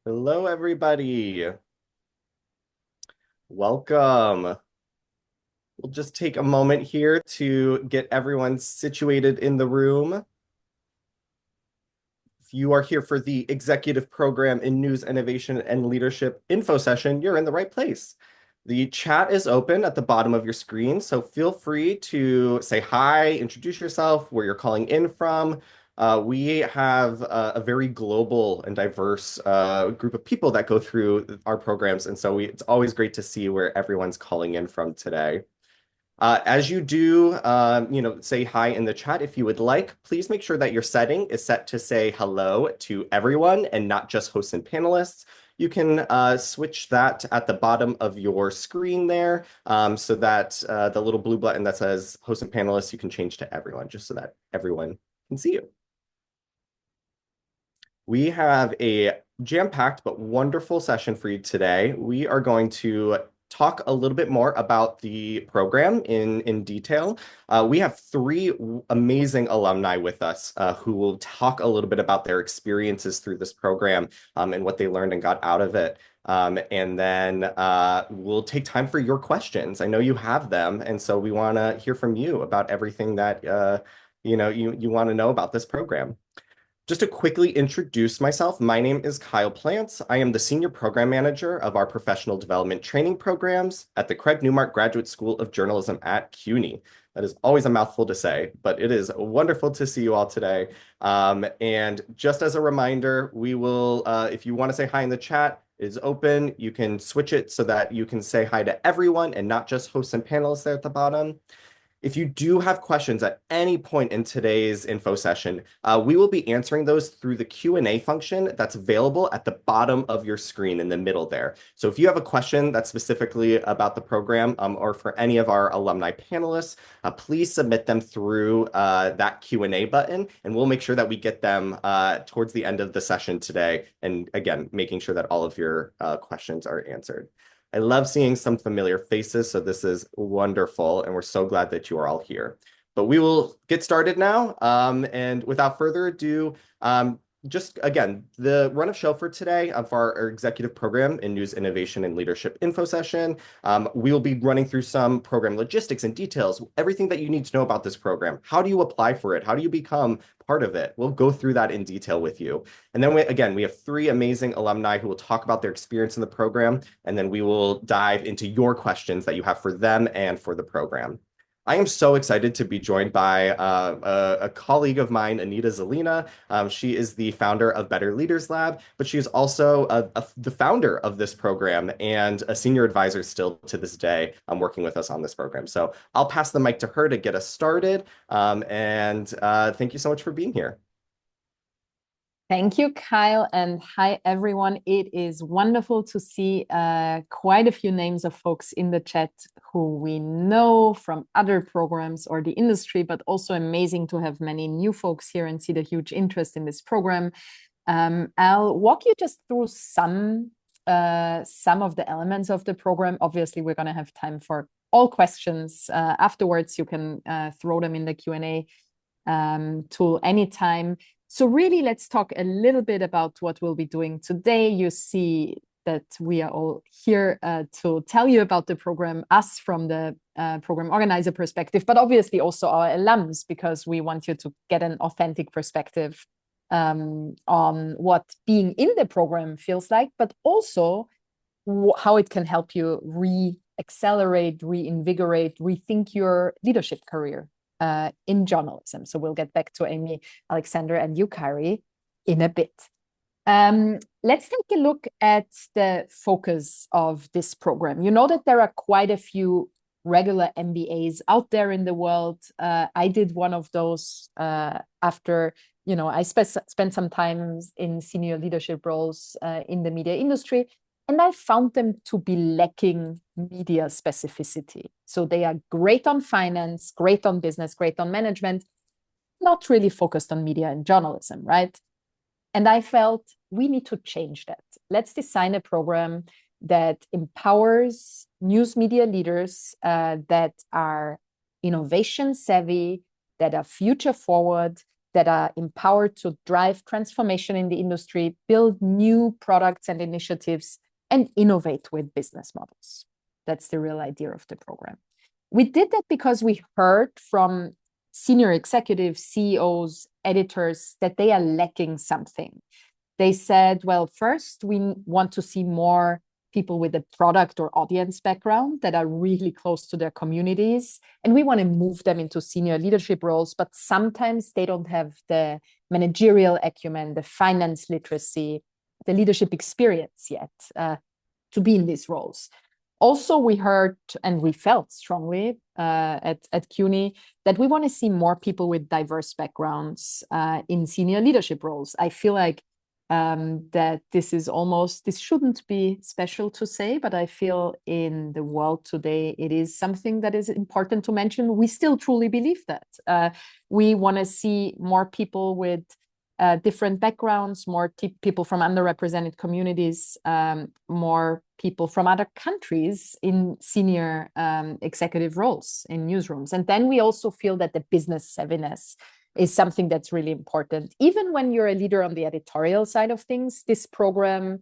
Hello, everybody. Welcome. We'll just take a moment here to get everyone situated in the room. If you are here for the Executive Program in News, Innovation, and Leadership info session, you're in the right place. The chat is open at the bottom of your screen, so feel free to say hi, introduce yourself, where you're calling in from. We have a very global and diverse group of people that go through our programs, and so it's always great to see where everyone's calling in from today. As you do, say hi in the chat if you would like. Please make sure that your setting is set to say hello to everyone and not just hosts and panelists. You can switch that at the bottom of your screen there so that the little blue button that says host and panelists, you can change to everyone just so that everyone can see you. We have a jam-packed but wonderful session for you today. We are going to talk a little bit more about the program in detail. We have three amazing alumni with us who will talk a little bit about their experiences through this program and what they learned and got out of it. And then we'll take time for your questions. I know you have them, and so we want to hear from you about everything that you want to know about this program. Just to quickly introduce myself, my name is Kyle Plants. I am the Senior Program Manager of our Professional Development Training Programs at the Craig Newmark Graduate School of Journalism at CUNY. That is always a mouthful to say, but it is wonderful to see you all today. And just as a reminder, we will, if you want to say hi in the chat, it is open. You can switch it so that you can say hi to everyone and not just hosts and panelists there at the bottom. If you do have questions at any point in today's info session, we will be answering those through the Q&A function that's available at the bottom of your screen in the middle there. So if you have a question that's specifically about the program or for any of our alumni panelists, please submit them through that Q&A button, and we'll make sure that we get them towards the end of the session today. And again, making sure that all of your questions are answered. I love seeing some familiar faces, so this is wonderful, and we're so glad that you are all here. But we will get started now, and without further ado, just again, the run of show for today for our executive program in news, innovation, and leadership info session. We will be running through some program logistics and details, everything that you need to know about this program. How do you apply for it? How do you become part of it? We'll go through that in detail with you. And then again, we have three amazing alumni who will talk about their experience in the program, and then we will dive into your questions that you have for them and for the program. I am so excited to be joined by a colleague of mine, Anita Zelina. She is the founder of Better Leaders Lab, but she is also the founder of this program and a senior advisor still to this day working with us on this program. So I'll pass the mic to her to get us started. And thank you so much for being here. Thank you, Kyle, and hi, everyone. It is wonderful to see quite a few names of folks in the chat who we know from other programs or the industry, but also amazing to have many new folks here and see the huge interest in this program. I'll walk you just through some of the elements of the program. Obviously, we're going to have time for all questions afterwards. You can throw them in the Q&A tool anytime. So really, let's talk a little bit about what we'll be doing today. You see that we are all here to tell you about the program, us from the program organizer perspective, but obviously also our alums, because we want you to get an authentic perspective on what being in the program feels like, but also how it can help you re-accelerate, reinvigorate, rethink your leadership career in journalism. So we'll get back to Amy, Alexander, and you, Kari, in a bit. Let's take a look at the focus of this program. You know that there are quite a few regular MBAs out there in the world. I did one of those after, I spent some time in senior leadership roles in the media industry. And I found them to be lacking media specificity. So they are great on finance, great on business, great on management, not really focused on media and journalism, right? And I felt we need to change that. Let's design a program that empowers news media leaders that are innovation savvy, that are future forward, that are empowered to drive transformation in the industry, build new products and initiatives, and innovate with business models. That's the real idea of the program. We did that because we heard from senior executives, CEOs, editors, that they are lacking something. They said, well, first, we want to see more people with a product or audience background that are really close to their communities. And we want to move them into senior leadership roles, but sometimes they don't have the managerial acumen, the finance literacy, the leadership experience yet to be in these roles. Also, we heard and we felt strongly at CUNY that we want to see more people with diverse backgrounds in senior leadership roles. I feel like that this shouldn't be special to say, but I feel in the world today, it is something that is important to mention. We still truly believe that. We want to see more people with different backgrounds, more people from underrepresented communities, more people from other countries in senior executive roles in newsrooms. And then we also feel that the business savviness is something that's really important. Even when you're a leader on the editorial side of things, this program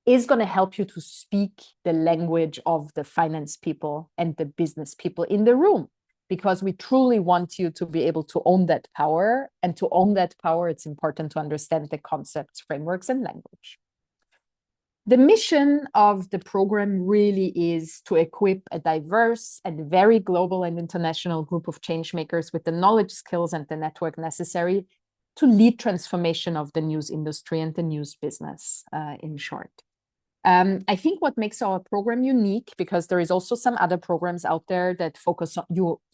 is going to help you to speak the language of the finance people and the business people in the room, because we truly want you to be able to own that power. And to own that power, it's important to understand the concepts, frameworks, and language. The mission of the program really is to equip a diverse and very global and international group of change makers with the knowledge, skills, and the network necessary to lead transformation of the news industry and the news business, in short. I think what makes our program unique, because there is also some other programs out there that focus on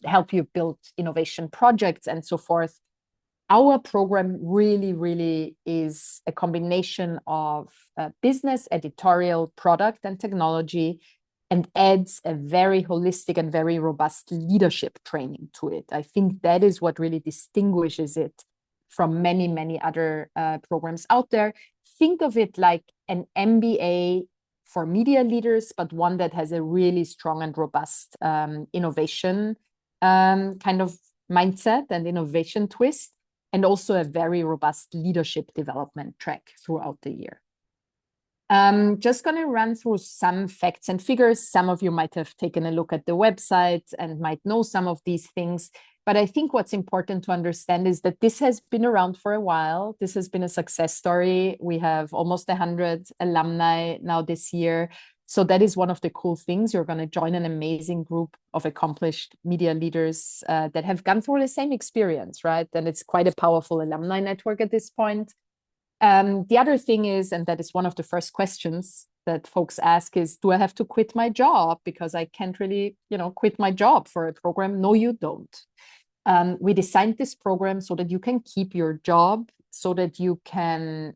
help you build innovation projects and so forth. Our program really is a combination of business, editorial, product, and technology, and adds a very holistic and very robust leadership training to it. I think that is what really distinguishes it from many other programs out there. Think of it like an MBA for media leaders, but one that has a really strong and robust innovation kind of mindset and innovation twist, and also a very robust leadership development track throughout the year. Just going to run through some facts and figures. Some of you might have taken a look at the website and might know some of these things. But I think what's important to understand is that this has been around for a while. This has been a success story. We have almost 100 alumni now this year. So that is one of the cool things. You're going to join an amazing group of accomplished media leaders that have gone through the same experience, right? And it's quite a powerful alumni network at this point. The other thing is, and that is one of the first questions that folks ask, is, do I have to quit my job? Because I can't really, quit my job for a program. No, you don't. We designed this program so that you can keep your job, so that you can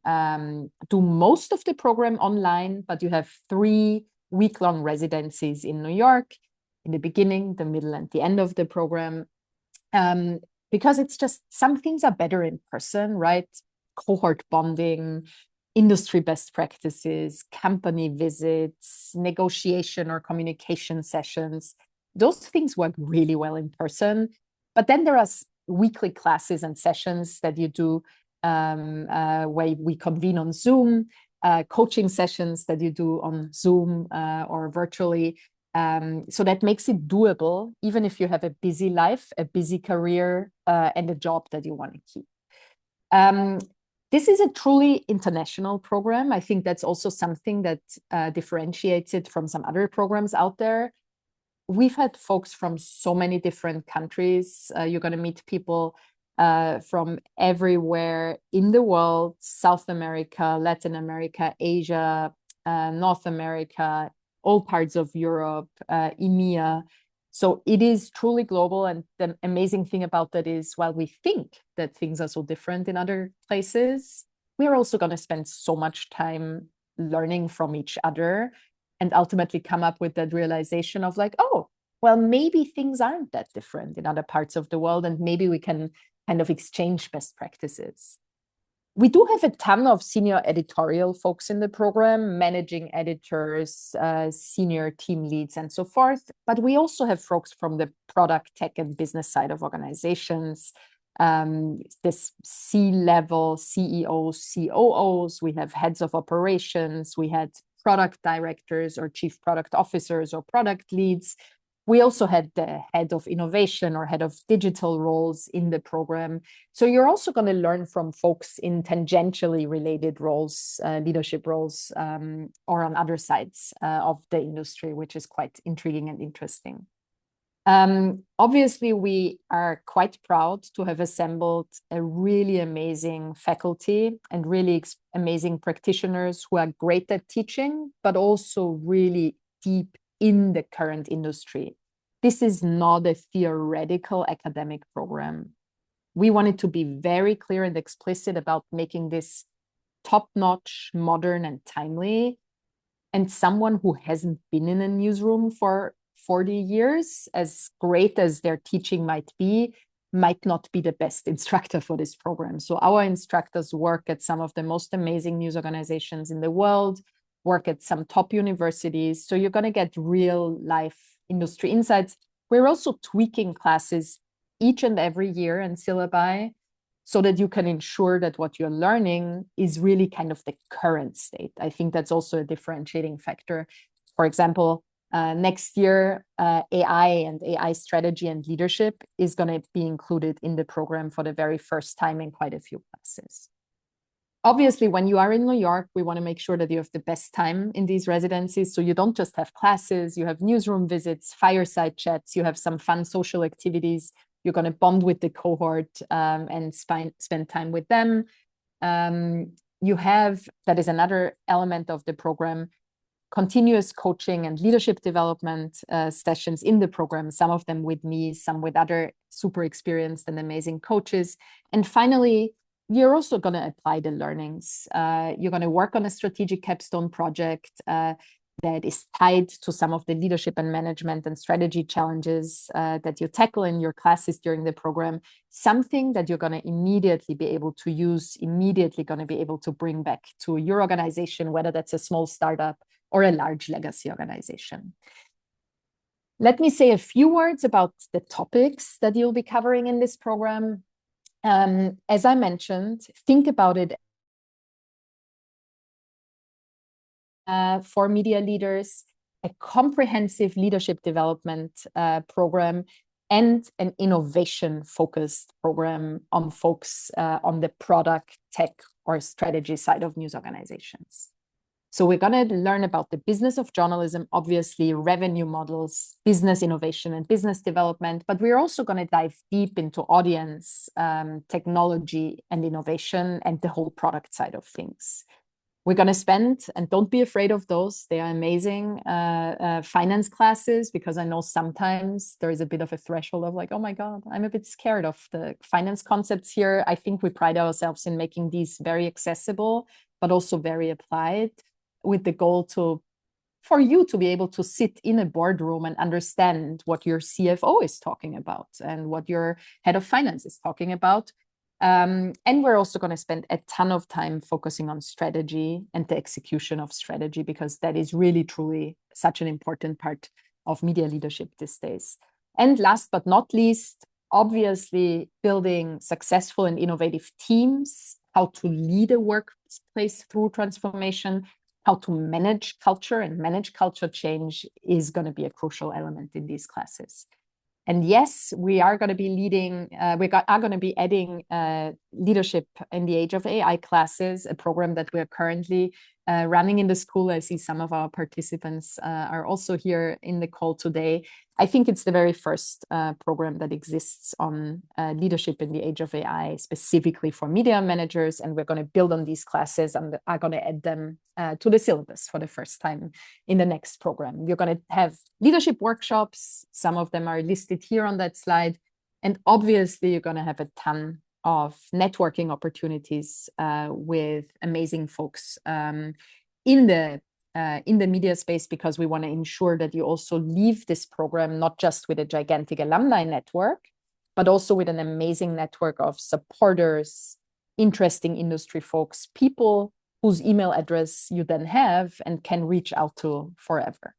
do most of the program online, but you have 3 week-long residencies in New York in the beginning, the middle, and the end of the program. Because it's just, some things are better in person, right? Cohort bonding, industry best practices, company visits, negotiation or communication sessions. Those things work really well in person. But then there are weekly classes and sessions that you do where we convene on Zoom, coaching sessions that you do on Zoom or virtually. So that makes it doable, even if you have a busy life, a busy career, and a job that you want to keep. This is a truly international program. I think that's also something that differentiates it from some other programs out there. We've had folks from so many different countries. You're going to meet people from everywhere in the world: South America, Latin America, Asia, North America, all parts of Europe, EMEA. So it is truly global. And the amazing thing about that is, while we think that things are so different in other places, we're also going to spend so much time learning from each other and ultimately come up with that realization of like, oh, well, maybe things aren't that different in other parts of the world, and maybe we can kind of exchange best practices. We do have a ton of senior editorial folks in the program, managing editors, senior team leads, and so forth. But we also have folks from the product, tech, and business side of organizations. this C-level CEOs, COOs, we have heads of operations, we had product directors or chief product officers or product leads. We also had the head of innovation or head of digital roles in the program. So you're also going to learn from folks in tangentially related roles, leadership roles, or on other sides of the industry, which is quite intriguing and interesting. Obviously, we are quite proud to have assembled a really amazing faculty and really amazing practitioners who are great at teaching, but also really deep in the current industry. This is not a theoretical academic program. We wanted to be very clear and explicit about making this top-notch, modern, and timely. And someone who hasn't been in a newsroom for 40 years, as great as their teaching might not be the best instructor for this program. So our instructors work at some of the most amazing news organizations in the world, work at some top universities. So you're going to get real life industry insights. We're also tweaking classes each and every year and syllabi so that you can ensure that what you're learning is really kind of the current state. I think that's also a differentiating factor. For example, next year, AI and AI strategy and leadership is going to be included in the program for the very first time in quite a few classes. Obviously, when you are in New York, we want to make sure that you have the best time in these residencies. So you don't just have classes, you have newsroom visits, fireside chats, you have some fun social activities. You're going to bond with the cohort and spend time with them. That is another element of the program, continuous coaching and leadership development sessions in the program, some of them with me, some with other super experienced and amazing coaches. And finally, you're also going to apply the learnings. You're going to work on a strategic capstone project that is tied to some of the leadership and management and strategy challenges that you tackle in your classes during the program, something that you're going to immediately be able to use, immediately going to be able to bring back to your organization, whether that's a small startup or a large legacy organization. Let me say a few words about the topics that you'll be covering in this program. As I mentioned, think about it for media leaders, a comprehensive leadership development program, and an innovation-focused program on folks on the product, tech, or strategy side of news organizations. So we're going to learn about the business of journalism, obviously revenue models, business innovation and business development, but we're also going to dive deep into audience, technology and innovation and the whole product side of things. We're going to spend, and don't be afraid of those, they are amazing, finance classes, because I know sometimes there is a bit of a threshold of like, oh my God, I'm a bit scared of the finance concepts here. I think we pride ourselves in making these very accessible, but also very applied, with the goal for you to be able to sit in a boardroom and understand what your CFO is talking about and what your head of finance is talking about. And we're also going to spend a ton of time focusing on strategy and the execution of strategy, because that is really, truly such an important part of media leadership these days. And last but not least, obviously building successful and innovative teams, how to lead a workplace through transformation, how to manage culture and manage culture change is going to be a crucial element in these classes. And yes, we are going to be are going to be adding leadership in the age of AI classes, a program that we are currently running in the school. I see some of our participants are also here in the call today. I think it's the very first program that exists on leadership in the age of AI, specifically for media managers. And we're going to build on these classes and are going to add them to the syllabus for the first time in the next program. We're going to have leadership workshops. Some of them are listed here on that slide. And obviously, you're going to have a ton of networking opportunities with amazing folks in the media space, because we want to ensure that you also leave this program not just with a gigantic alumni network, but also with an amazing network of supporters, interesting industry folks, people whose email address you then have and can reach out to forever.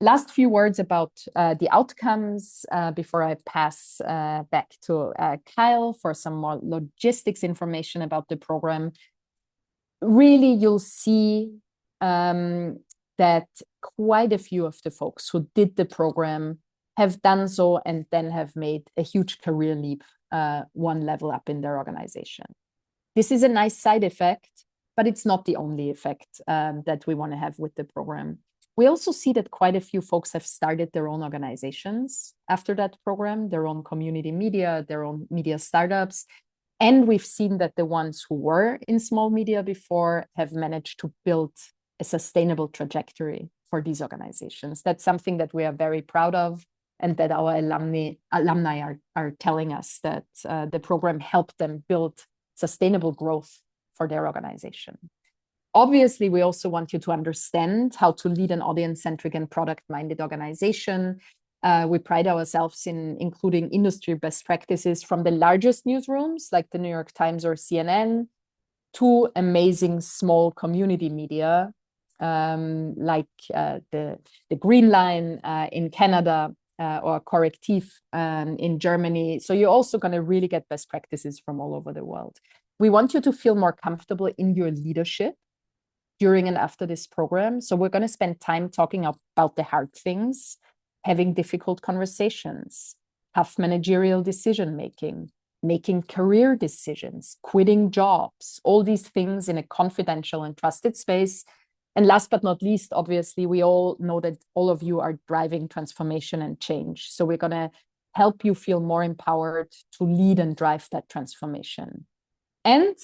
Last few words about the outcomes before I pass back to Kyle for some more logistics information about the program. Really, you'll see that quite a few of the folks who did the program have done so and then have made a huge career leap, one level up in their organization. This is a nice side effect, but it's not the only effect that we want to have with the program. We also see that quite a few folks have started their own organizations after that program, their own community media, their own media startups. And we've seen that the ones who were in small media before have managed to build a sustainable trajectory for these organizations. That's something that we are very proud of, and that our alumni are telling us that the program helped them build sustainable growth for their organization. Obviously, we also want you to understand how to lead an audience-centric and product-minded organization. We pride ourselves in including industry best practices from the largest newsrooms like the New York Times or CNN to amazing small community media like the Green Line in Canada or Correctiv in Germany. So you're also going to really get best practices from all over the world. We want you to feel more comfortable in your leadership during and after this program. So we're going to spend time talking about the hard things, having difficult conversations, tough managerial decision making, making career decisions, quitting jobs, all these things in a confidential and trusted space. And last but not least, obviously, we all know that all of you are driving transformation and change. So we're going to help you feel more empowered to lead and drive that transformation. And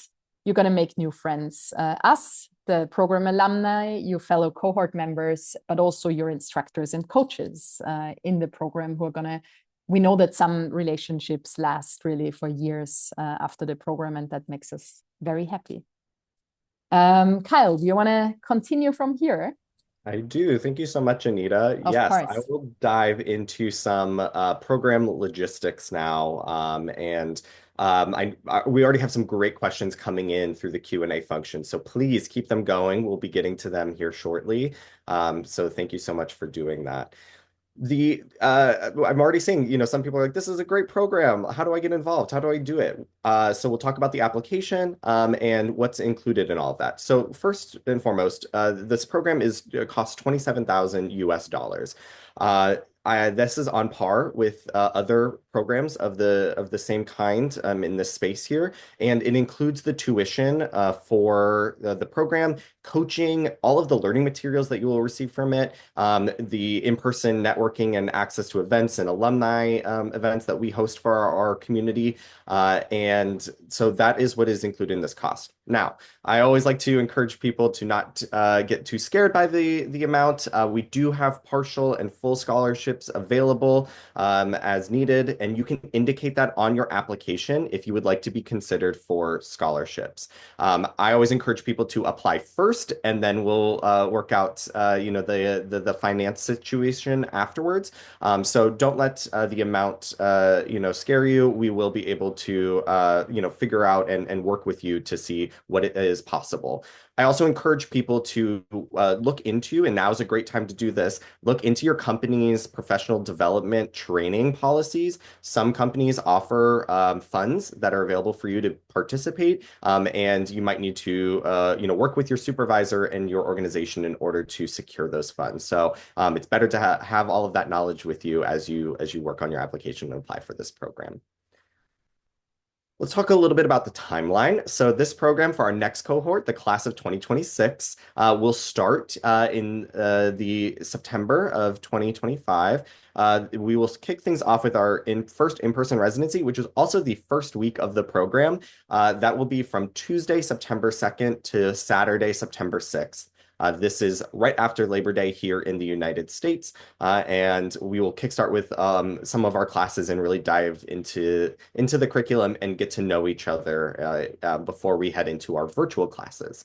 you're going to make new friends, us, the program alumni, your fellow cohort members, but also your instructors and coaches in the program who are going to, we know that some relationships last really for years after the program, and that makes us very happy. Kyle, do you want to continue from here? I do. Thank you so much, Anita. Of Yes, I course. will dive into some program logistics now. We already have some great questions coming in through the Q&A function, so please keep them going. We'll be getting to them here shortly. So thank you so much for doing that. I'm already seeing, some people are like, this is a great program. How do I get involved? How do I do it? So we'll talk about the application and what's included in all of that. So first and foremost, this program costs 27,000 US dollars. This is on par with other programs of the same kind in this space here, and it includes the tuition for the program, coaching, all of the learning materials that you will receive from it, the in-person networking and access to events and alumni events that we host for our community. And so that is what is included in this cost. Now, I always like to encourage people to not get too scared by the amount. We do have partial and full scholarships available as needed, and you can indicate that on your application if you would like to be considered for scholarships. I always encourage people to apply first, and then we'll work out the finance situation afterwards. So don't let the amount scare you. We will be able to figure out and work with you to see what it is possible. I also encourage people to look into, and now is a great time to do this, look into your company's professional development training policies. Some companies offer funds that are available for you to participate, and you might need to work with your supervisor and your organization in order to secure those funds. So it's better to have all of that knowledge with you as you work on your application and apply for this program. Let's talk a little bit about the timeline. So this program for our next cohort, the class of 2026, will start in the September of 2025. We will kick things off with our first in-person residency, which is also the first week of the program. That will be from Tuesday, September 2nd to Saturday, September 6th. This is right after Labor Day here in the United States, and we will kickstart with some of our classes and really dive into the curriculum and get to know each other before we head into our virtual classes.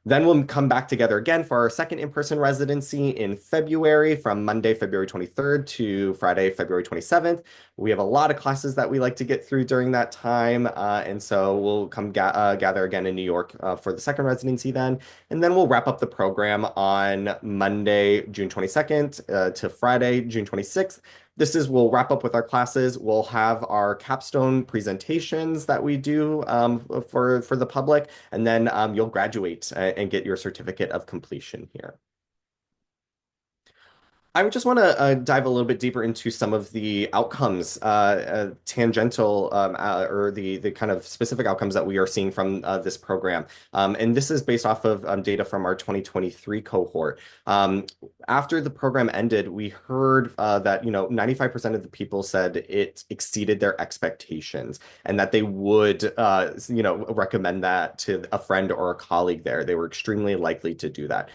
Then we'll come back together again for our second in-person residency in February, from Monday, February 23rd to Friday, February 27th. We have a lot of classes that we like to get through during that time. And so we'll come gather again in New York for the second residency then. And then we'll wrap up the program on Monday, June 22nd to Friday, June 26th. We'll wrap up with our classes. We'll have our capstone presentations that we do for the public, and then you'll graduate and get your certificate of completion here. I would just want to dive a little bit deeper into some of the outcomes, tangential or the kind of specific outcomes that we are seeing from this program. And this is based off of data from our 2023 cohort. After the program ended, we heard that 95% of the people said it exceeded their expectations, and that they would recommend that to a friend or a colleague there. They were extremely likely to do that.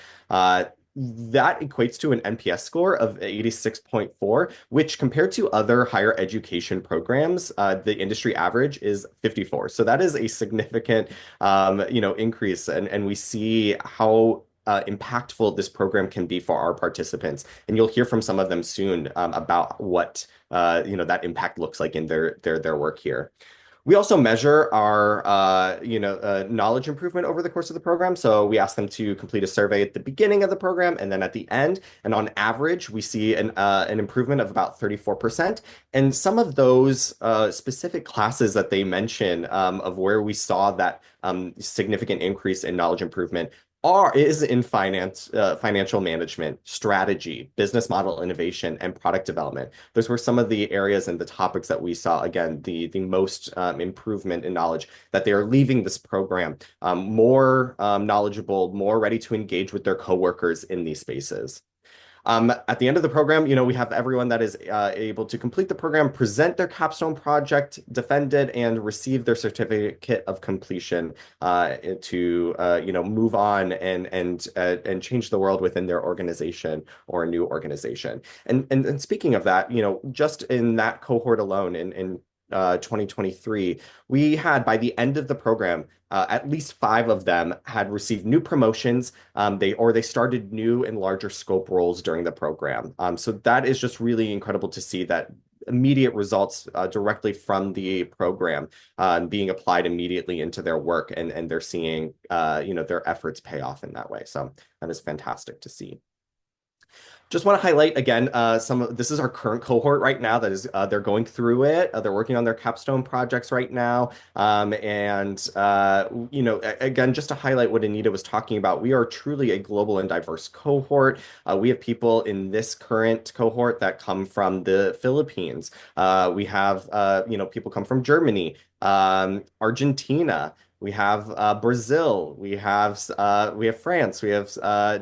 That equates to an NPS score of 86.4, which compared to other higher education programs, the industry average is 54. So that is a significant, increase, and we see how impactful this program can be for our participants. And you'll hear from some of them soon about what that impact looks like in their work here. We also measure our, knowledge improvement over the course of the program. So we ask them to complete a survey at the beginning of the program and then at the end. And on average, we see an improvement of about 34%. And some of those specific classes that they mention of where we saw that significant increase in knowledge improvement is in finance, financial management, strategy, business model innovation, and product development. Those were some of the areas and the topics that we saw, again, the most improvement in knowledge, that they are leaving this program more knowledgeable, more ready to engage with their coworkers in these spaces. At the end of the program, we have everyone that is able to complete the program, present their capstone project, defend it, and receive their certificate of completion to move on and change the world within their organization or a new organization. And speaking of that, just in that cohort alone, in 2023, we had, by the end of the program, at least 5 of them had received new promotions. They started new and larger scope roles during the program. So that is just really incredible to see that immediate results directly from the program being applied immediately into their work, and they're seeing their efforts pay off in that way. So that is fantastic to see. Just want to highlight again, this is our current cohort right now. That is, they're going through it. They're working on their capstone projects right now. Again, just to highlight what Anita was talking about, we are truly a global and diverse cohort. We have people in this current cohort that come from the Philippines. We have, people come from Germany, Argentina. We have Brazil, we have France, we have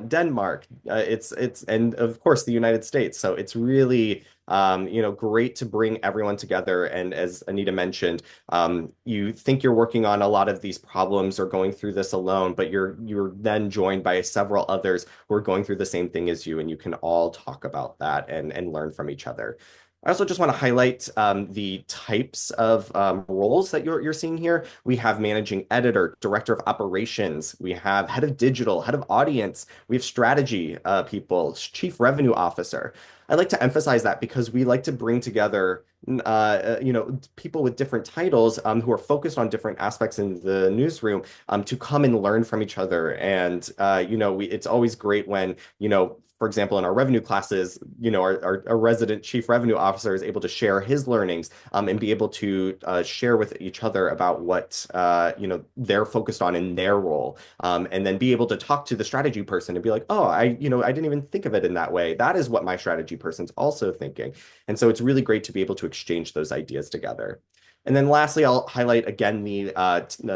Denmark. And of course the United States. So it's really great to bring everyone together. And as Anita mentioned, you think you're working on a lot of these problems or going through this alone, but you're then joined by several others who are going through the same thing as you, and you can all talk about that and learn from each other. I also just want to highlight the types of roles that you're seeing here. We have managing editor, director of operations. We have head of digital, head of audience. We have strategy people, chief revenue officer. I like to emphasize that because we like to bring together people with different titles who are focused on different aspects in the newsroom to come and learn from each other. And it's always great when for example, in our revenue classes, our resident chief revenue officer is able to share his learnings and be able to share with each other about what they're focused on in their role, and then be able to talk to the strategy person and be like, oh, I didn't even think of it in that way. That is what my strategy person's also thinking. And so it's really great to be able to exchange those ideas together. And then lastly, I'll highlight again the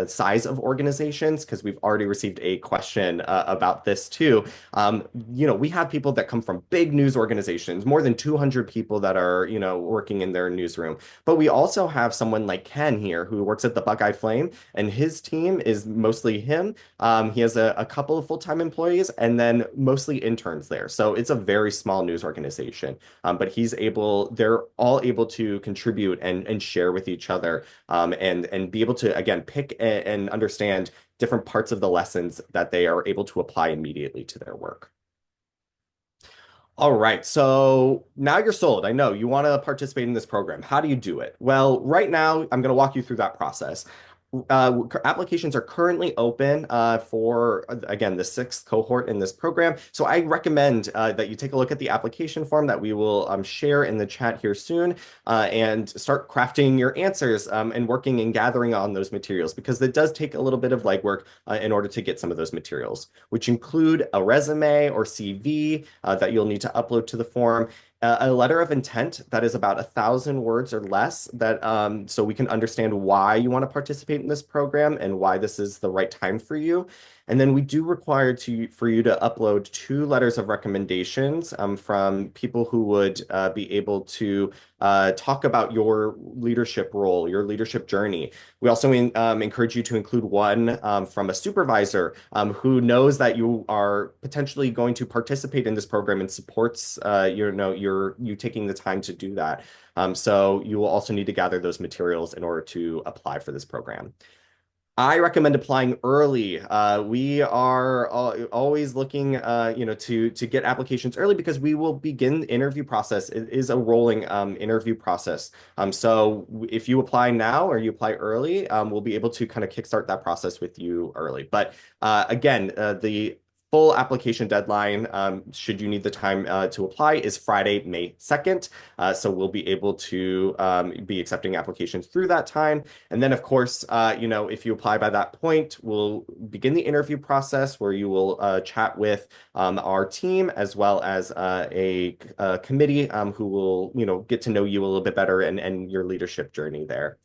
size of organizations, because we've already received a question about this too. We have people that come from big news organizations, more than 200 people that are, working in their newsroom. But we also have someone like Ken here who works at the Buckeye Flame, and his team is mostly him. He has a couple of full-time employees and then mostly interns there. So it's a very small news organization. But they're all able to contribute and share with each other other, and be able to, again, pick and understand different parts of the lessons that they are able to apply immediately to their work. All right, so now you're sold. I know you want to participate in this program. How do you do it? Well, right now, I'm going to walk you through that process. Applications are currently open for, again, the sixth cohort in this program. So I recommend that you take a look at the application form that we will share in the chat here soon and start crafting your answers and working and gathering on those materials because it does take a little bit of legwork in order to get some of those materials, which include a resume or CV that you'll need to upload to the form, a letter of intent that is about 1,000 words or less that so we can understand why you want to participate in this program and why this is the right time for you. And then we do require for you to upload 2 letters of recommendations from people who would be able to talk about your leadership role, your leadership journey. We also encourage you to include one from a supervisor who knows that you are potentially going to participate in this program and supports you taking the time to do that. So you will also need to gather those materials in order to apply for this program. I recommend applying early. We are always looking, to get applications early because we will begin the interview process. It is a rolling interview process. So if you apply now or you apply early, we'll be able to kind of kickstart that process with you early. But again, the full application deadline, should you need the time to apply, is Friday, May 2nd. So we'll be able to be accepting applications through that time. And then, of course, if you apply by that point, we'll begin the interview process where you will chat with our team as well as a committee who will, get to know you a little bit better and your leadership journey there.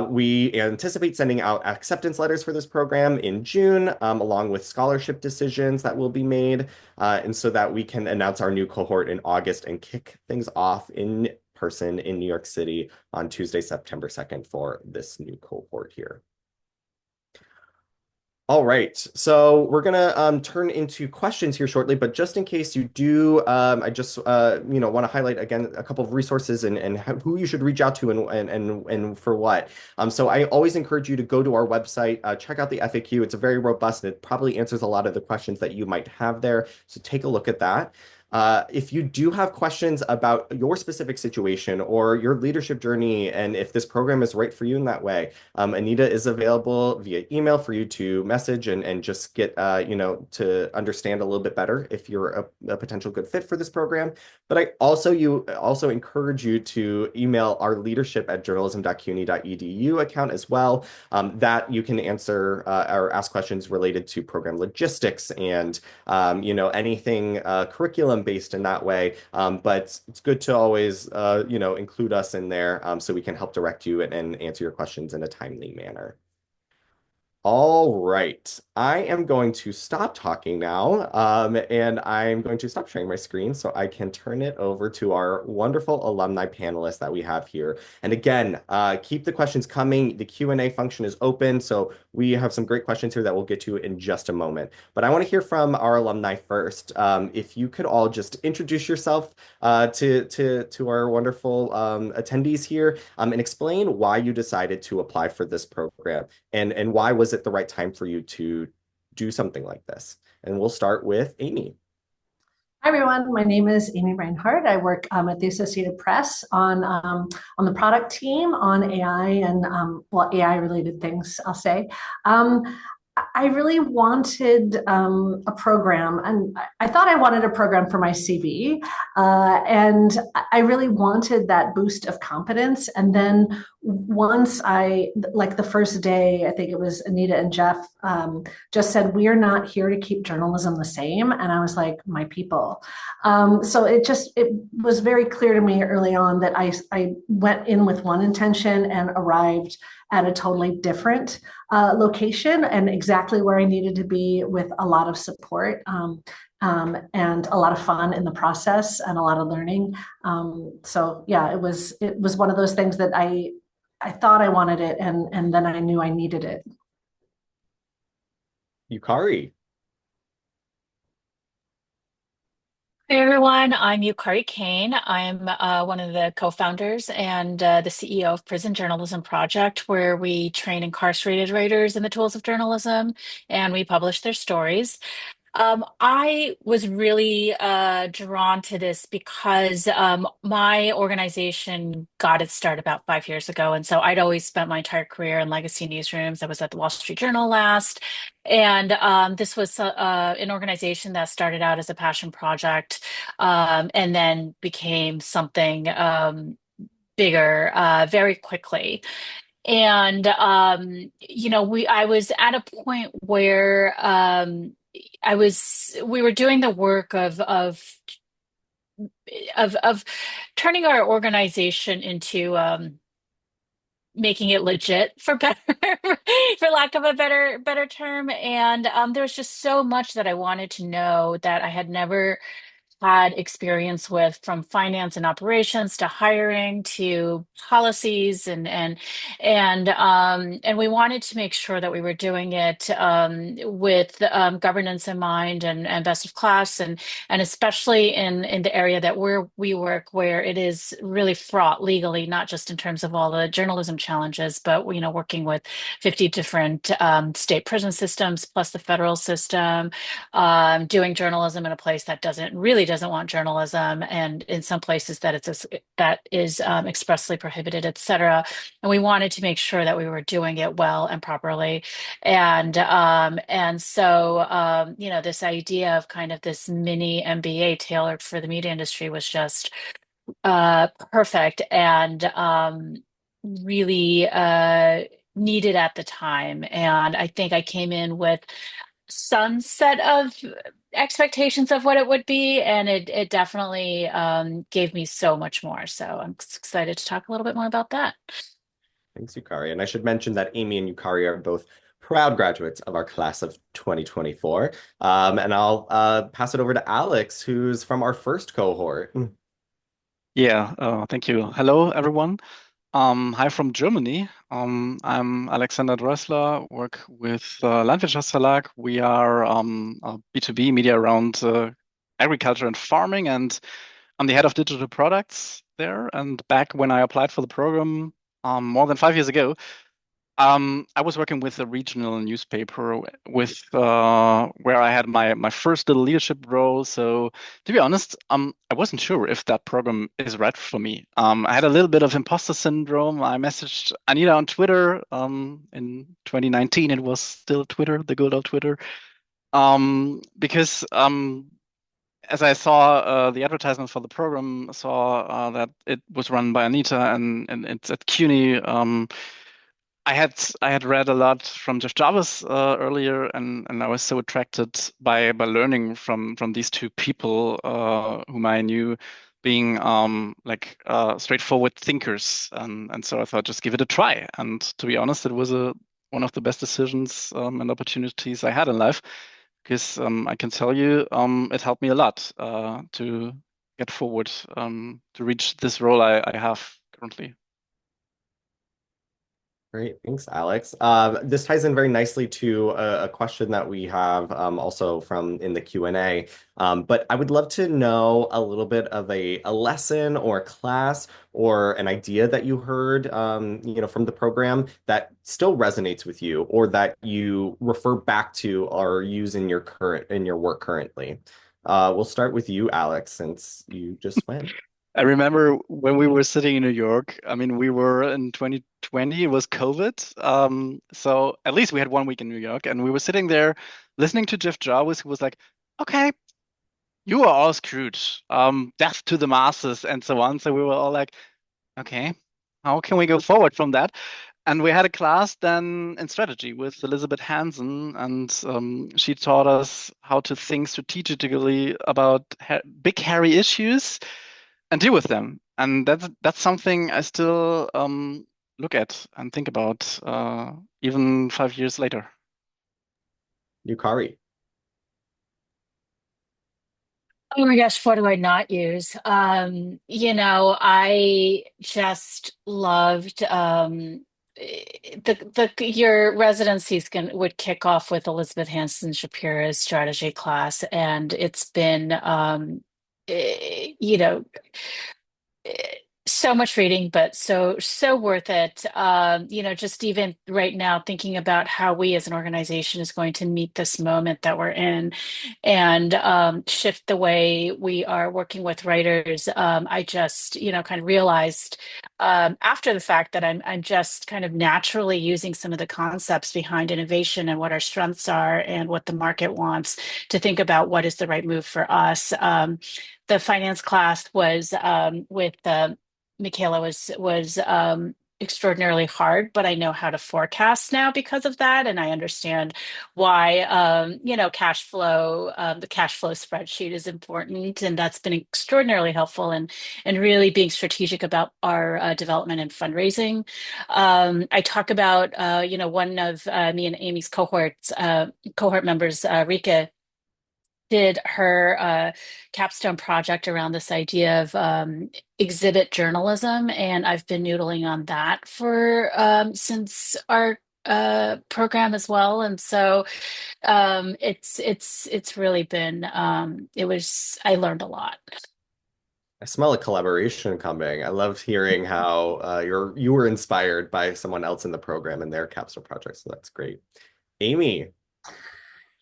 We anticipate sending out acceptance letters for this program in June, along with scholarship decisions that will be made, and so that we can announce our new cohort in August and kick things off in person in New York City on Tuesday, September 2nd for this new cohort here. All right, so we're gonna turn into questions here shortly, but just in case you do, I just want to highlight again a couple of resources and who you should reach out to and for what. So I always encourage you to go to our website, check out the FAQ. It's a very robust and it probably answers a lot of the questions that you might have there. So take a look at that. If you do have questions about your specific situation or your leadership journey, and if this program is right for you in that way, Anita is available via email for you to message and just get, to understand a little bit better if you're a potential good fit for this program. But I also encourage you to email our leadership@journalism.cuny.edu account as well, that you can answer or ask questions related to program logistics and, anything curriculum based in that way. But it's good to always, include us in there so we can help direct you and answer your questions in a timely manner. All right, I am going to stop talking now, and I'm going to stop sharing my screen so I can turn it over to our wonderful alumni panelists that we have here. And again, keep the questions coming. The Q&A function is open, so we have some great questions here that we'll get to in just a moment. But I want to hear from our alumni first. If you could all just introduce yourself to our wonderful attendees here and explain why you decided to apply for this program and why was it the right time for you to do something like this? And we'll start with Amy. Hi everyone, my name is Amy Reinhardt. I work at the Associated Press on the product team on AI and AI related things, I'll say. I really wanted a program, and I thought I wanted a program for my CV, and I really wanted that boost of confidence. And then once like the first day, I think it was Anita and Jeff just said, "We are not here to keep journalism the same," and I was like, "My people." So it was very clear to me early on that I went in with one intention and arrived at a totally different location and exactly where I needed to be with a lot of support and a lot of fun in the process and a lot of learning. So yeah, it was one of those things that I thought I wanted it and then I knew I needed it. Yukari. Hey everyone, I'm Yukari Kane. I'm one of the co-founders and the CEO of Prison Journalism Project, where we train incarcerated writers in the tools of journalism and we publish their stories. I was really drawn to this because my organization got its start about 5 years ago. And so I'd always spent my entire career in legacy newsrooms. I was at the Wall Street Journal last. And this was an organization that started out as a passion project and then became something bigger very quickly. And I was at a point where we were doing the work of turning our organization into making it legit for better for lack of a better term. And there was just so much that I wanted to know that I had never had experience with, from finance and operations to hiring to policies and we wanted to make sure that we were doing it with governance in mind and best of class and especially in the area that we work, where it is really fraught legally, not just in terms of all the journalism challenges, but working with 50 different state prison systems plus the federal system, doing journalism in a place that doesn't want journalism, and in some places that is expressly prohibited, et cetera. And we wanted to make sure that we were doing it well and properly. And so this idea of kind of this mini MBA tailored for the media industry was just perfect and really needed at the time. And I think I came in with some set of expectations of what it would be, and it definitely gave me so much more. So I'm excited to talk a little bit more about that. Thanks, Yukari. And I should mention that Amy and Yukari are both proud graduates of our class of 2024. And I'll pass it over to Alex, who's from our first cohort. Yeah, thank you. Hello, everyone. Hi from Germany. I'm Alexander Drössler, work with Landwirtschaftsverlag. We are a B2B media around agriculture and farming, and I'm the head of digital products there. And back when I applied for the program more than 5 years ago, I was working with a regional newspaper with where I had my first little leadership role. So to be honest, I wasn't sure if that program is right for me. I had a little bit of imposter syndrome. I messaged Anita on Twitter in 2019. It was still Twitter, the good old Twitter, because as I saw the advertisement for the program, saw that it was run by Anita and it's at CUNY. I had read a lot from Jeff Jarvis earlier, and I was so attracted by learning from these two people whom I knew being straightforward thinkers, and so I thought just give it a try. And to be honest, it was one of the best decisions and opportunities I had in life, because I can tell you it helped me a lot to get forward to reach this role I have currently. Great, thanks, Alex. This ties in very nicely to a question that we have also from in the Q&A. But I would love to know a little bit of a lesson or a class or an idea that you heard, from the program that still resonates with you, or that you refer back to or use in your work currently. We'll start with you, Alex, since you just went. I remember when we were sitting in New York. I mean, we were in 2020, it was COVID. So at least we had 1 week in New York, and we were sitting there listening to Jeff Jarvis, who was like, okay, you are all screwed. Death to the masses and so on. So we were all like, okay, how can we go forward from that? And we had a class then in strategy with Elizabeth Hansen, and she taught us how to think strategically about big, hairy issues and deal with them. And that's something I still look at and think about even 5 years later. Yukari. Oh my gosh, what do I not use? I just loved your residencies would kick off with Elizabeth Hansen Shapiro's strategy class, and it's been you know, so much reading, but so worth it. Just even right now, thinking about how we as an organization is going to meet this moment that we're in, and shift the way we are working with writers. I just, kind of realized after the fact that I'm just kind of naturally using some of the concepts behind innovation and what our strengths are and what the market wants to think about what is the right move for us. The finance class was with Michaela was extraordinarily hard, but I know how to forecast now because of that, and I understand why cash flow, the cash flow spreadsheet is important, and that's been extraordinarily helpful and really being strategic about our development and fundraising. I talk about one of me and Amy's cohort members, Rika, did her capstone project around this idea of exhibit journalism, and I've been noodling on that for since our program as well. And so it's really been I learned a lot. I smell a collaboration coming. I loved hearing how you were inspired by someone else in the program and their capstone project. So that's great. Amy.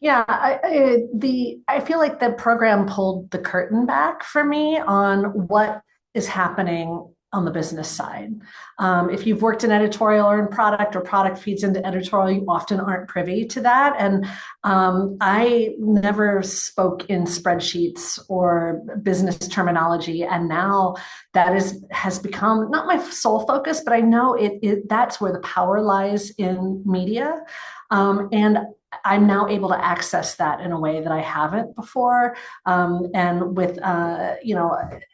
Yeah, I feel like the program pulled the curtain back for me on what is happening on the business side. If you've worked in editorial or in product, or product feeds into editorial, you often aren't privy to that. And I never spoke in spreadsheets or business terminology, and now has become not my sole focus, but I know that's where the power lies in media. And I'm now able to access that in a way that I haven't before, and with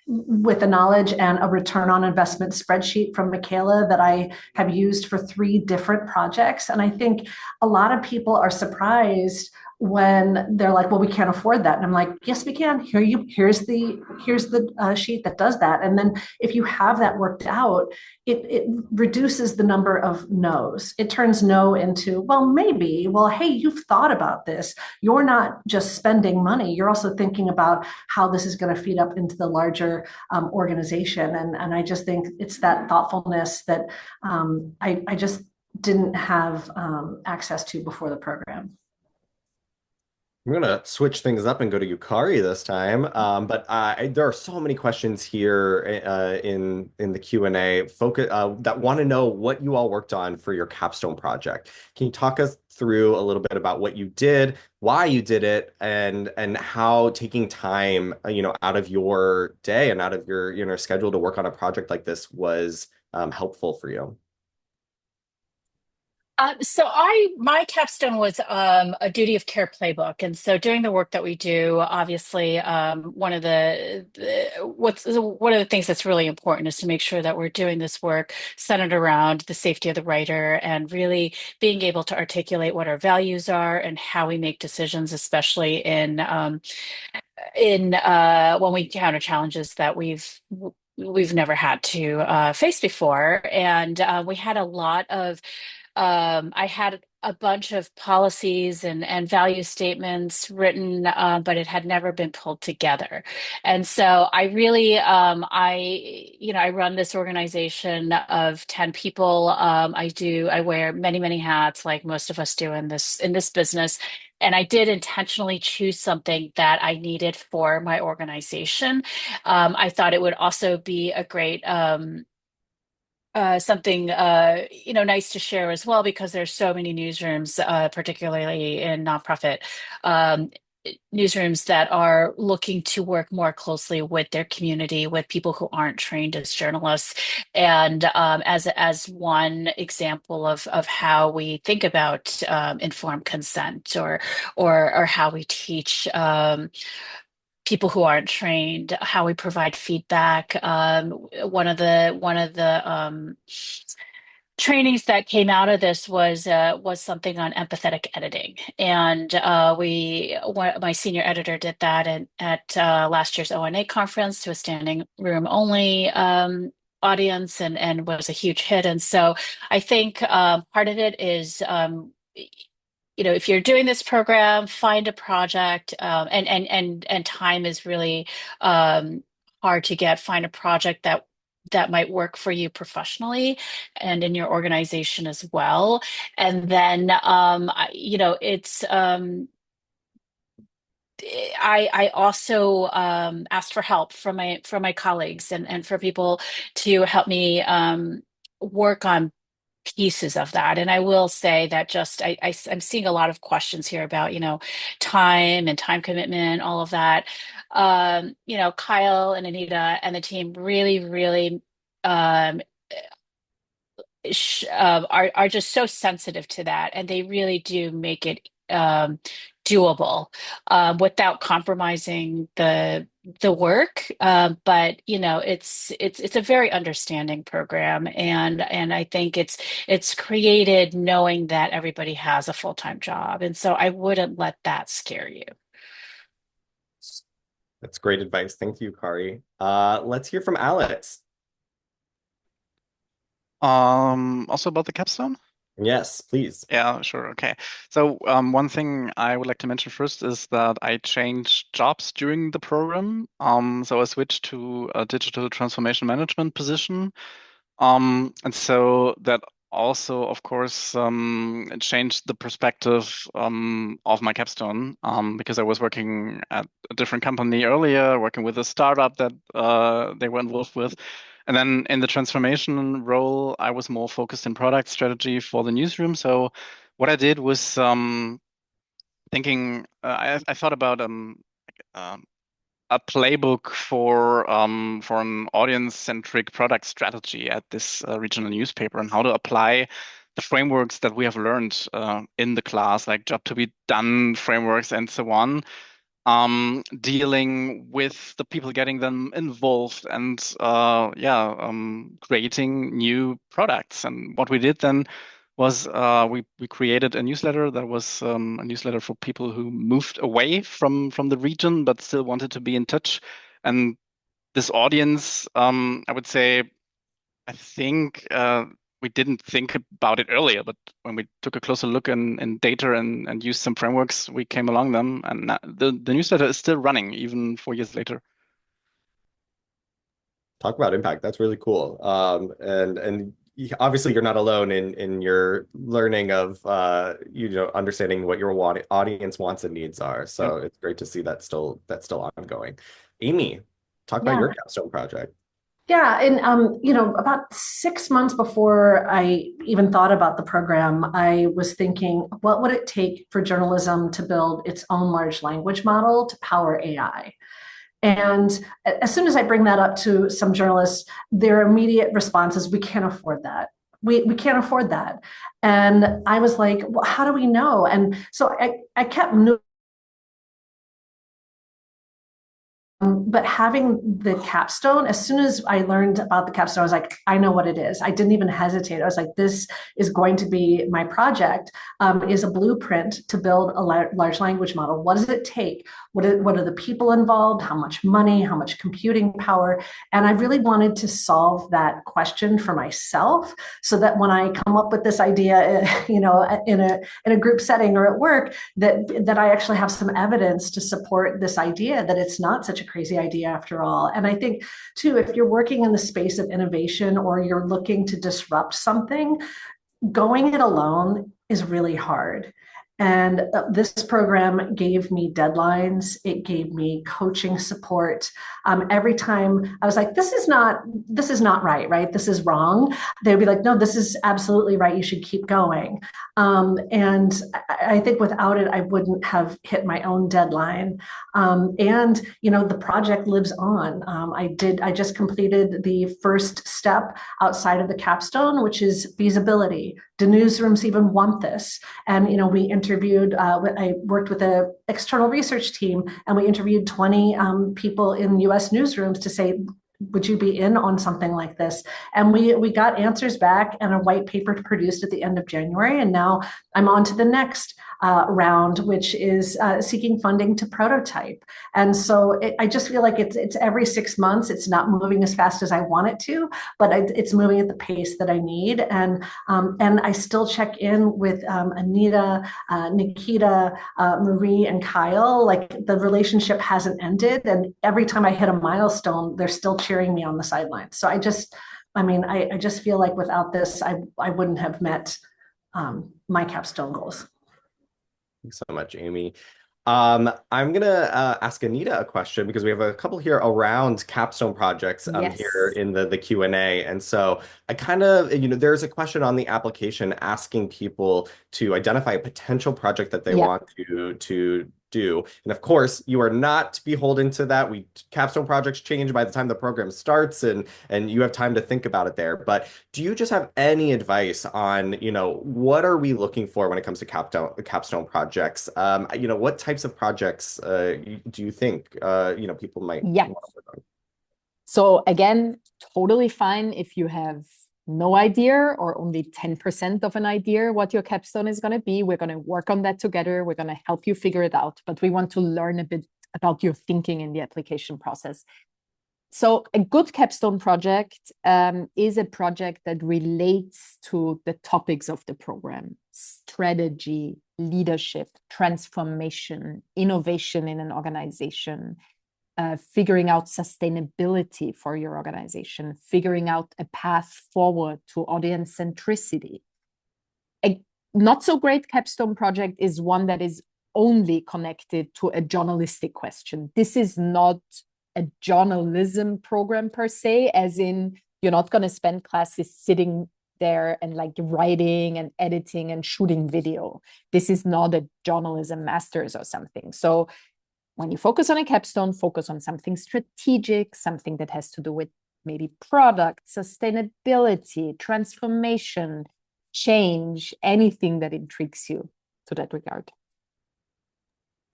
with the knowledge and a return on investment spreadsheet from Michaela that I have used for 3 different projects. And I think a lot of people are surprised when they're like, well, we can't afford that. And I'm like, yes, we can. Here's the sheet that does that. And then if you have that worked out, it reduces the number of no's. It turns no into, well, maybe, well, hey, you've thought about this. You're not just spending money. You're also thinking about how this is going to feed up into the larger organization. And I just think it's that thoughtfulness that I just didn't have access to before the program. I'm gonna switch things up and go to Yukari this time. But there are so many questions here in the Q&A focus that want to know what you all worked on for your capstone project. Can you talk us through a little bit about what you did, why you did it, and how taking time, out of your day and out of your schedule to work on a project like this was helpful for you? My capstone was a duty of care playbook, and so doing the work that we do, obviously, one of the things that's really important is to make sure that we're doing this work centered around the safety of the writer and really being able to articulate what our values are and how we make decisions, especially in when we encounter challenges that we've never had to face before, and we had a lot of I had a bunch of policies and value statements written, but it had never been pulled together. And so I really, I run this organization of 10 people. I wear many, many hats like most of us do in this business. And I did intentionally choose something that I needed for my organization. I thought it would also be a great something nice to share as well, because there's so many newsrooms, particularly in nonprofit um, newsrooms, that are looking to work more closely with their community, with people who aren't trained as journalists, and as one example of how we think about informed consent, or how we teach people who aren't trained, how we provide feedback. One of the trainings that came out of this was something on empathetic editing, and my senior editor did that at last year's ONA conference to a standing room only audience, and was a huge hit. And so I think part of it is if you're doing this program, find a project, and time is really hard to get. Find a project that might work for you professionally and in your organization as well. And then, it's I also asked for help from my colleagues and for people to help me work on pieces of that. And I will say that I'm seeing a lot of questions here about, time and time commitment, all of that. Kyle and Anita and the team really, really um, are just so sensitive to that, and they really do make it doable without compromising the work. But it's a very understanding program, and I think it's created knowing that everybody has a full-time job, and so I wouldn't let that scare you. That's great advice. Thank you, Kari. Let's hear from Alex. Also about the capstone? Yes, please. Yeah, sure. Okay. So one thing I would like to mention first is that I changed jobs during the program. So I switched to a digital transformation management position. And so that also, of course, it changed the perspective of my capstone because I was working at a different company earlier, working with a startup that they were involved with. And then in the transformation role, I was more focused in product strategy for the newsroom. So what I did was thinking, I thought about a playbook for an audience-centric product strategy at this regional newspaper and how to apply the frameworks that we have learned in the class, like job to be done frameworks and so on, dealing with the people getting them involved and creating new products. And what we did then was we created a newsletter that was a newsletter for people who moved away from the region but still wanted to be in touch. And this audience, I would say, I think we didn't think about it earlier, but when we took a closer look in data and used some frameworks, we came along them, and the newsletter is still running even 4 years later. Talk about impact. That's really cool. And obviously you're not alone in your learning of understanding what your audience wants and needs are. So It's great to see that's still ongoing. Amy, talk about your capstone project. Yeah, and about 6 months before I even thought about the program, I was thinking, what would it take for journalism to build its own large language model to power AI? And as soon as I bring that up to some journalists, their immediate response is, we can't afford that. We can't afford that. And I was like, well, how do we know? And so I kept but having the capstone, as soon as I learned about the capstone, I was like, I know what it is. I didn't even hesitate. I was like, this is going to be my project, is a blueprint to build a large language model. What does it take? What are the people involved? How much money? How much computing power? And I really wanted to solve that question for myself so that when I come up with this idea, in a group setting or at work, that I actually have some evidence to support this idea that it's not such a crazy idea after all. And I think too, if you're working in the space of innovation or you're looking to disrupt something, going it alone is really hard. And this program gave me deadlines. It gave me coaching support. Every time I was like, this is not right? This is wrong. They'd be like, no, this is absolutely right. You should keep going. And I think without it, I wouldn't have hit my own deadline. And the project lives on. I just completed the first step outside of the capstone, which is feasibility. Do newsrooms even want this? And we interviewed. I worked with an external research team, and we interviewed 20 people in U.S. newsrooms to say, would you be in on something like this? And we got answers back, and a white paper produced at the end of January. And now I'm on to the next round, which is seeking funding to prototype. And so I just feel like it's every 6 months. It's not moving as fast as I want it to, but it's moving at the pace that I need. And I still check in with Anita, Nikita, Marie, and Kyle. Like the relationship hasn't ended, and every time I hit a milestone, they're still cheering me on the sidelines. So I just feel like without this, I wouldn't have met my capstone goals. Thanks so much, Amy. I'm gonna ask Anita a question because we have a couple here around capstone projects Yes. here in the Q&A. And so I kind of, there's a question on the application asking people to identify a potential project that they Yeah. want to do. And of course, you are not beholden to that. Capstone projects change by the time the program starts and you have time to think about it there. But do you just have any advice on, what are we looking for when it comes to capstone projects? What types of projects do you think people might Yeah. want to work on? So again, totally fine if you have no idea or only 10% of an idea what your capstone is going to be. We're going to work on that together. We're going to help you figure it out, but we want to learn a bit about your thinking in the application process. So a good capstone project is a project that relates to the topics of the program: strategy, leadership, transformation, innovation in an organization, figuring out sustainability for your organization, figuring out a path forward to audience centricity. A not so great capstone project is one that is only connected to a journalistic question. This is not a journalism program per se, as in you're not going to spend classes sitting there and like writing and editing and shooting video. This is not a journalism master's or something. So when you focus on a capstone, focus on something strategic, something that has to do with maybe product, sustainability, transformation, change, anything that intrigues you to that regard.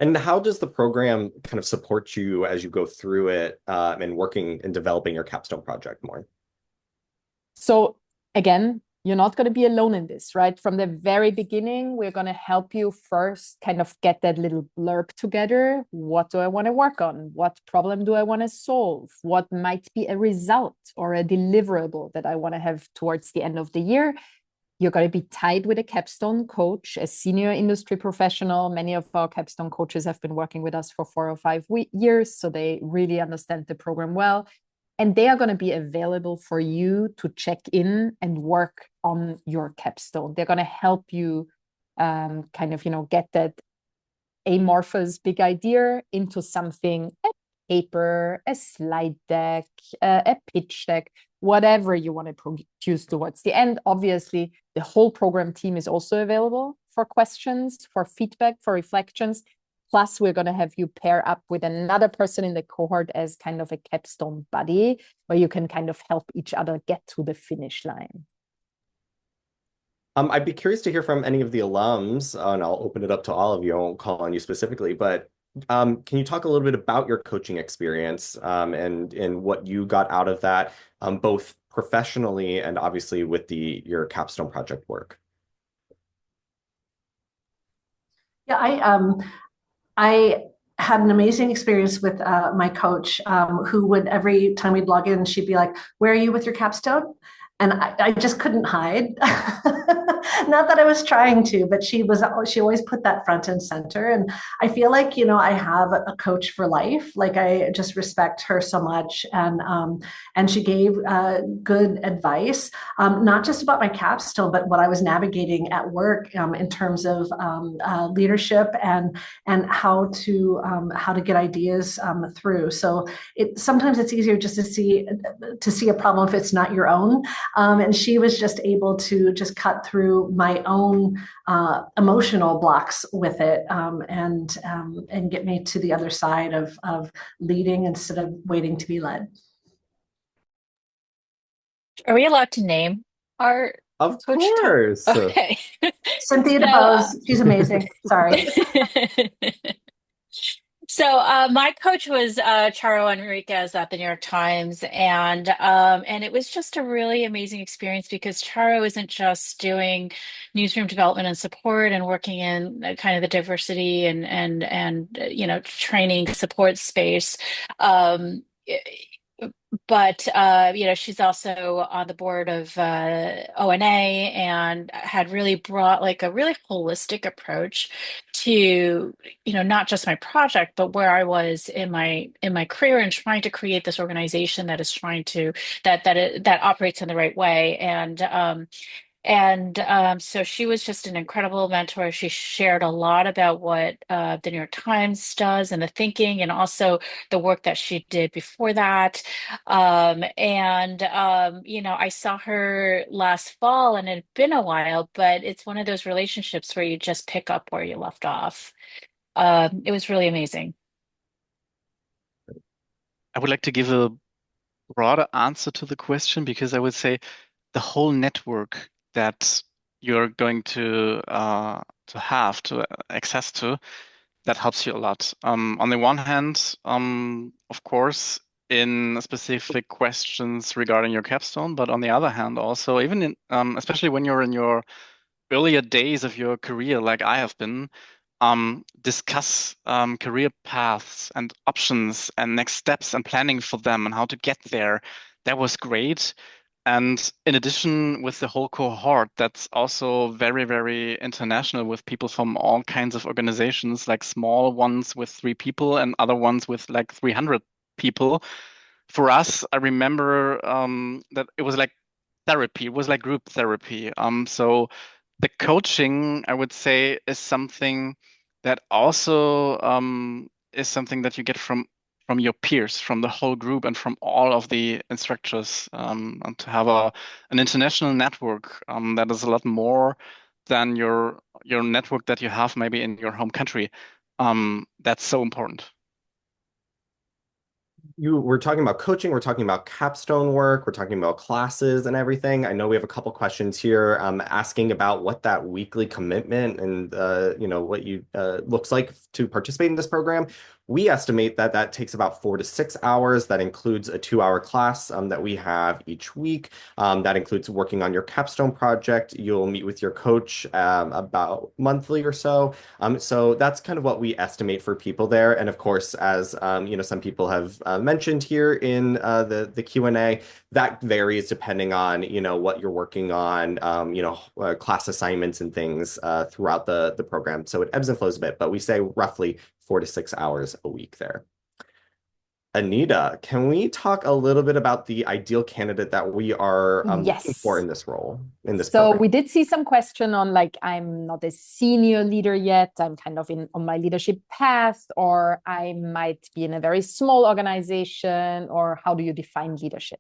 And how does the program kind of support you as you go through it and working and developing your capstone project more? So again, you're not going to be alone in this, right? From the very beginning, we're going to help you first kind of get that little blurb together. What do I want to work on? What problem do I want to solve? What might be a result or a deliverable that I want to have towards the end of the year? You're going to be tied with a capstone coach, a senior industry professional. Many of our capstone coaches have been working with us for 4 or 5 years, so they really understand the program well. And they are going to be available for you to check in and work on your capstone. They're going to help you get that amorphous big idea into something, a paper, a slide deck, a pitch deck, whatever you want to produce towards the end. Obviously, the whole program team is also available for questions, for feedback, for reflections. Plus, we're going to have you pair up with another person in the cohort as kind of a capstone buddy, where you can kind of help each other get to the finish line. I'd be curious to hear from any of the alums, and I'll open it up to all of you. I won't call on you specifically, but can you talk a little bit about your coaching experience and what you got out of that, both professionally and obviously with your capstone project work? Yeah, I had an amazing experience with my coach, who would, every time we'd log in, she'd be like, "Where are you with your capstone?" And I just couldn't hide. Not that I was trying to, but she always put that front and center. And I feel like, I have a coach for life. Like I just respect her so much. And she gave good advice, not just about my capstone, but what I was navigating at work, in terms of leadership and how to get ideas through. So sometimes it's easier just to see a problem if it's not your own. And she was just able to just cut through my own emotional blocks with it, and get me to the other side of leading instead of waiting to be led. Are we allowed to name our Of coach? course. Okay. Cynthia So, DeBose, she's amazing. Sorry. My coach was Charo Enriquez at the New York Times, and it was just a really amazing experience because Charo isn't just doing newsroom development and support and working in kind of the diversity and training support space. Um, but she's also on the board of ONA and had really brought like a really holistic approach to not just my project but where I was in my career and trying to create this organization that is trying to that operates in the right way. And so she was just an incredible mentor. She shared a lot about what the New York Times does and the thinking, and also the work that she did before that. I saw her last fall, and it had been a while, but it's one of those relationships where you just pick up where you left off. It was really amazing. I would like to give a broader answer to the question because I would say the whole network that you're going to have to access to that helps you a lot. On the one hand, of course, in specific questions regarding your capstone, but on the other hand, also even in especially when you're in your earlier days of your career, like I have been, discuss career paths and options and next steps and planning for them and how to get there. That was great. And in addition, with the whole cohort, that's also very, very international with people from all kinds of organizations, like small ones with 3 people and other ones with like 300 people. For us, I remember that it was like therapy, it was like group therapy. So the coaching, I would say, is something that also is something that you get from your peers, from the whole group, and from all of the instructors, and to have an international network that is a lot more than your network that you have maybe in your home country. That's so important. You We're talking about coaching, we're talking about capstone work, we're talking about classes and everything. I know we have a couple questions here asking about what that weekly commitment and what you looks like to participate in this program. We estimate that that takes about 4 to 6 hours. That includes a 2-hour class that we have each week. That includes working on your capstone project. You'll meet with your coach about monthly or so. So that's kind of what we estimate for people there. And of course, as some people have mentioned here in the Q&A, that varies depending on what you're working on, class assignments and things throughout the program. So it ebbs and flows a bit, but we say roughly 4 to 6 hours a week there. Anita, can we talk a little bit about the ideal candidate that we are looking for Yes. in this role, in this So program? we did see some question on like, I'm not a senior leader yet. I'm kind of on my leadership path, or I might be in a very small organization, or how do you define leadership?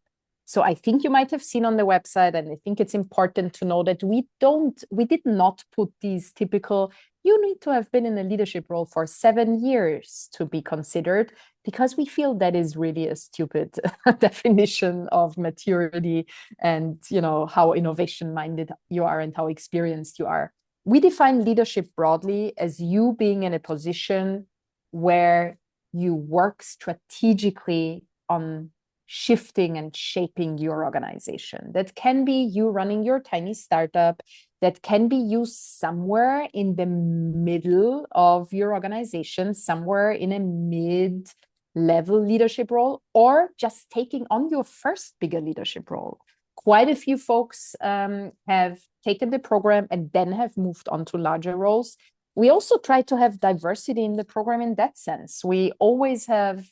So I think you might have seen on the website, and I think it's important to know that we did not put these typical, you need to have been in a leadership role for 7 years to be considered, because we feel that is really a stupid definition of maturity and how innovation minded you are and how experienced you are. We define leadership broadly as you being in a position where you work strategically on shifting and shaping your organization. That can be you running your tiny startup. That can be you somewhere in the middle of your organization, somewhere in a mid-level leadership role, or just taking on your first bigger leadership role. Quite a few folks have taken the program and then have moved on to larger roles. We also try to have diversity in the program in that sense. We always have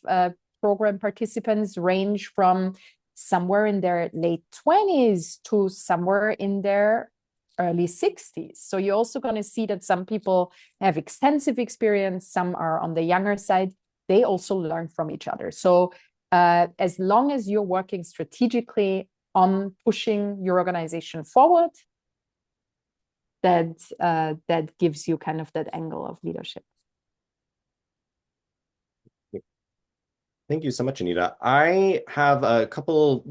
program participants range from somewhere in their late 20s to somewhere in their early 60s. So you're also going to see that some people have extensive experience, some are on the younger side. They also learn from each other. So as long as you're working strategically on pushing your organization forward, that gives you kind of that angle of leadership. Thank you so much, Anita. I have a couple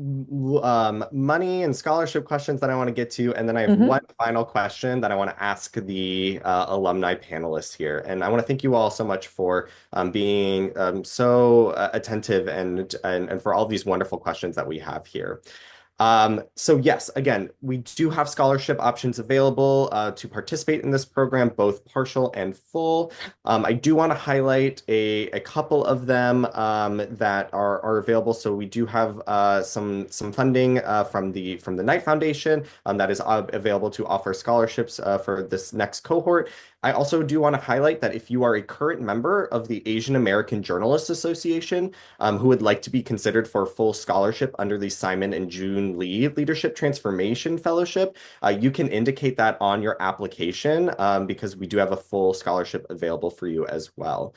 money and scholarship questions that I want to get to, and then I have Mhm. one final question that I want to ask the alumni panelists here. And I want to thank you all so much for being so attentive and for all these wonderful questions that we have here. So yes, again, we do have scholarship options available to participate in this program, both partial and full. I do want to highlight a couple of them that are available. So we do have some funding from the Knight Foundation that is available to offer scholarships for this next cohort. I also do want to highlight that if you are a current member of the Asian American Journalists Association, who would like to be considered for full scholarship under the Simon and June Lee Leadership Transformation Fellowship, you can indicate that on your application because we do have a full scholarship available for you as well.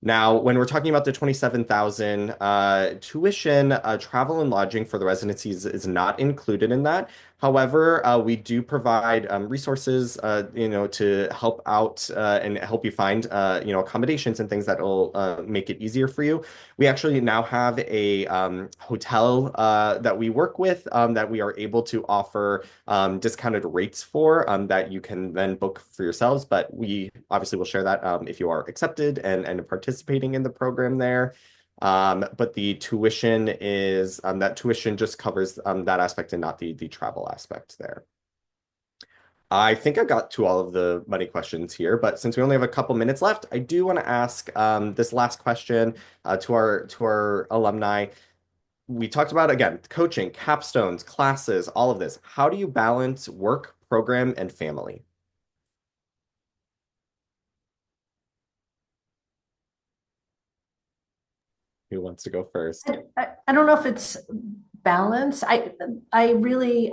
Now, when we're talking about the 27,000 tuition, travel and lodging for the residencies is not included in that. However, we do provide resources, to help out and help you find, accommodations and things that will make it easier for you. We actually now have a hotel that we work with that we are able to offer discounted rates for that you can then book for yourselves. But we obviously will share that if you are accepted and participating in the program there. But the tuition is that tuition just covers that aspect and not the travel aspect there. I think I got to all of the money questions here, but since we only have a couple minutes left, I do want to ask this last question to our alumni. We talked about, again, coaching, capstones, classes, all of this. How do you balance work, program, and family? Who wants to go first? I don't know if it's balance. I really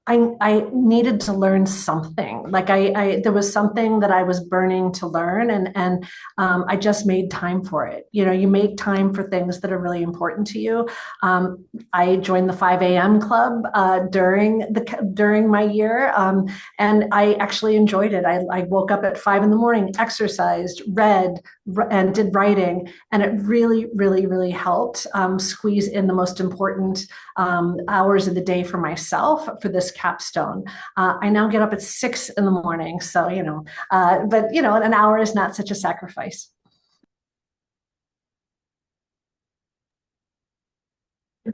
I needed to learn something. Like I there was something that I was burning to learn, and I just made time for it. You know, you make time for things that are really important to you. I joined the 5 a.m. club during my year, and I actually enjoyed it. I woke up at 5 in the morning, exercised, read, and did writing, and it really, really, really helped squeeze in the most important hours of the day for myself for this capstone. I now get up at 6 in the morning, so but an hour is not such a sacrifice.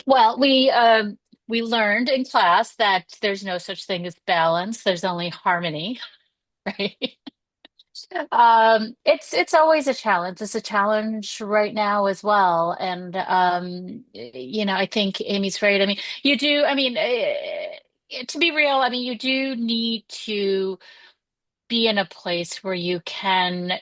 Well, we learned in class that there's no such thing as balance. There's only harmony, right? It's always a challenge. It's a challenge right now as well. And I think Amy's right. I mean, you do, I mean, to be real, I mean, you do need to be in a place where you can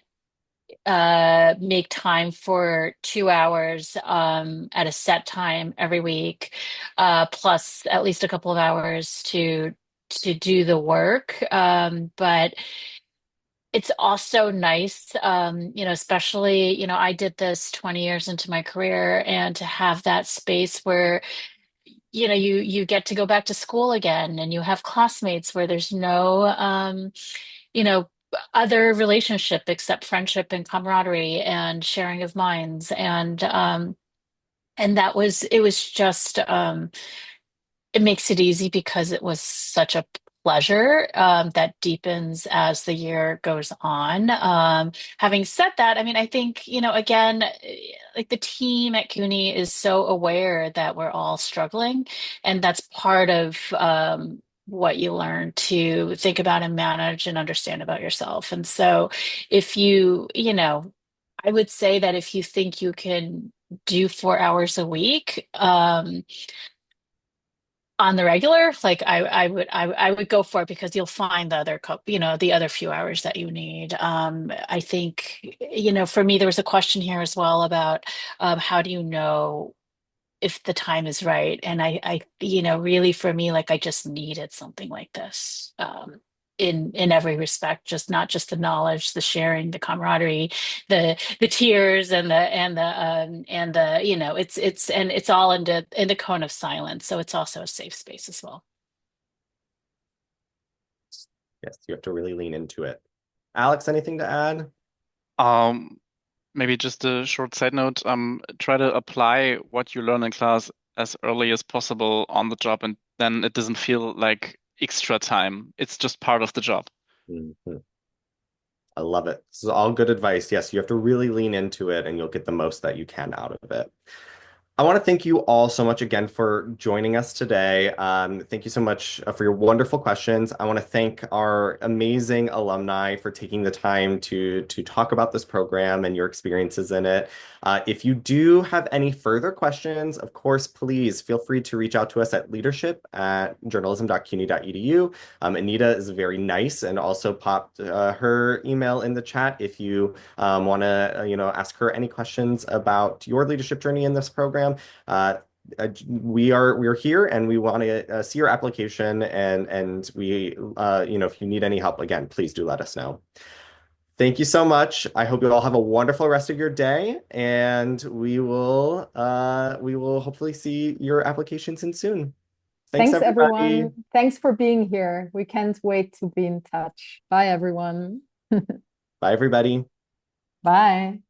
make time for 2 hours at a set time every week, plus at least a couple of hours to do the work. But it's also nice, especially, I did this 20 years into my career, and to have that space where, you get to go back to school again, and you have classmates where there's no, you know, other relationship except friendship and camaraderie and sharing of minds. And it was just, it makes it easy because it was such a pleasure that deepens as the year goes on. Having said that, I mean, I think, again, like the team at CUNY is so aware that we're all struggling, and that's part of what you learn to think about and manage and understand about yourself. And so if I would say that if you think you can do 4 hours a week, on the regular, like I would go for it, because you'll find the other the other few hours that you need. I think, for me, there was a question here as well about how do you know if the time is right? And really for me, like I just needed something like this. In every respect, just not just the knowledge, the sharing, the camaraderie, the tears, and the it's all in the cone of silence. So it's also a safe space as well. Yes, you have to really lean into it. Alex, anything to add? Um, maybe just a short side note. Try to apply what you learn in class as early as possible on the job, and then it doesn't feel like extra time. It's just part of the job. Mhm. I love it. This is all good advice. Yes, you have to really lean into it and you'll get the most that you can out of it. I want to thank you all so much again for joining us today. Thank you so much for your wonderful questions. I want to thank our amazing alumni for taking the time to talk about this program and your experiences in it. If you do have any further questions, of course, please feel free to reach out to us at leadership@journalism.cuny.edu. Anita is very nice and also popped her email in the chat if you want to, ask her any questions about your leadership journey in this program. We are here and we want to see your application and we if you need any help, again, please do let us know. Thank you so much. I hope you all have a wonderful rest of your day, and we will hopefully see your applications in soon. Thanks, Thanks, everybody. everyone. Thanks for being here. We can't wait to be in touch. Bye, everyone. Bye, everybody. Bye.